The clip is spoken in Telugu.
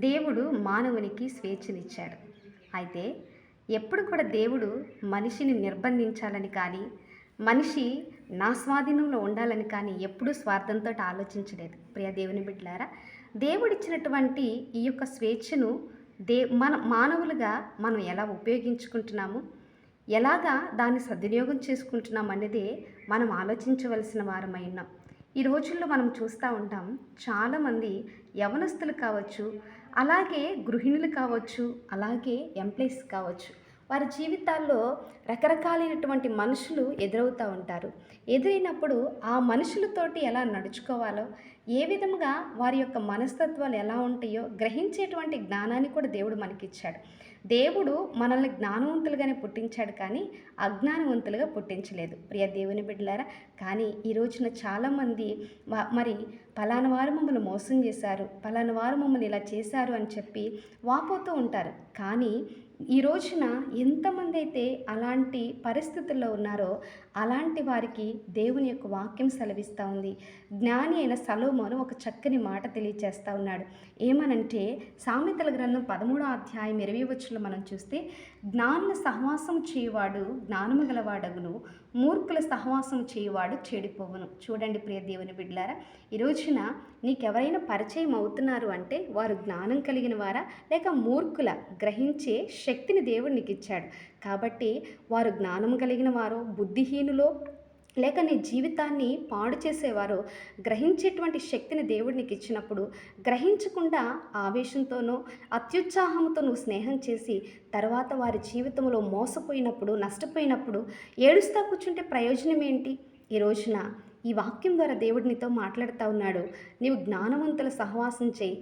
దేవుడు మానవునికి స్వేచ్ఛనిచ్చాడు. అయితే ఎప్పుడు కూడా దేవుడు మనిషిని నిర్బంధించాలని కానీ, మనిషి నా స్వాధీనంలో ఉండాలని కానీ ఎప్పుడూ స్వార్థంతోటి ఆలోచించలేదు. ప్రియ దేవుని బిడ్డలారా, దేవుడిచ్చినటువంటి ఈ యొక్క స్వేచ్ఛను మన మానవులుగా మనం ఎలా ఉపయోగించుకుంటున్నాము, ఎలాగా దాన్ని సద్వినియోగం చేసుకుంటున్నాం అన్నదే మనం ఆలోచించవలసిన వారమై ఉన్నాం. ఈ రోజుల్లో మనం చూస్తూ ఉంటాం, చాలామంది యవనస్తులు కావచ్చు, అలాగే గృహిణులు కావచ్చు, అలాగే ఎంప్లాయీస్ కావచ్చు, వారి జీవితాల్లో రకరకాలైనటువంటి మనుషులు ఎదురవుతూ ఉంటారు. ఎదురైనప్పుడు ఆ మనుషులతోటి ఎలా నడుచుకోవాలో, ఏ విధముగా వారి యొక్క మనస్తత్వాలు ఎలా ఉంటాయో గ్రహించేటువంటి జ్ఞానాన్ని కూడా దేవుడు మనకిచ్చాడు. దేవుడు మనల్ని జ్ఞానవంతులుగానే పుట్టించాడు, కానీ అజ్ఞానవంతులుగా పుట్టించలేదు. ప్రియ దేవుని బిడ్డలారా, కానీ ఈ రోజున చాలామంది మరి పలానా వారు మమ్మల్ని మోసం చేశారు, పలానా వారు మమ్మల్ని ఇలా చేశారు అని చెప్పి వాపోతూ ఉంటారు. కానీ ఈ రోజున ఎంతమంది అయితే అలాంటి పరిస్థితుల్లో ఉన్నారో అలాంటి వారికి దేవుని యొక్క వాక్యం సెలవిస్తూ ఉంది. జ్ఞాని అయిన సొలొమోను ఒక చక్కని మాట తెలియచేస్తూ ఉన్నాడు. ఏమనంటే, సామెతల గ్రంథం 13వ అధ్యాయం 20వ వచనంలో మనం చూస్తే, జ్ఞానుల సహవాసం చేయువాడు జ్ఞానము గలవాడగును, మూర్ఖుల సహవాసం చేయువాడు చెడిపోవును. చూడండి ప్రియ దేవుని బిడ్డలారా, ఈ రోజున నీకెవరైనా పరిచయం అవుతున్నారు అంటే వారు జ్ఞానం కలిగిన వారా లేక మూర్ఖుల గ్రహించే శక్తిని దేవుడు నీకు ఇచ్చాడు. కాబట్టి వారు జ్ఞానం కలిగిన వారో, బుద్ధిహీనులో, లేక నీ జీవితాన్ని పాడు చేసేవారో గ్రహించేటువంటి శక్తిని దేవుడు నీకు ఇచ్చినప్పుడు, గ్రహించకుండా ఆవేశంతోనో అత్యుత్సాహంతో నువ్వు స్నేహం చేసి తర్వాత వారి జీవితంలో మోసపోయినప్పుడు, నష్టపోయినప్పుడు ఏడుస్తా కూర్చుంటే ప్రయోజనం ఏంటి? ఈ రోజున ఈ వాక్యం ద్వారా దేవుడు నీతో మాట్లాడుతూ ఉన్నాడు. నీవు జ్ఞానవంతుల సహవాసం చేయి,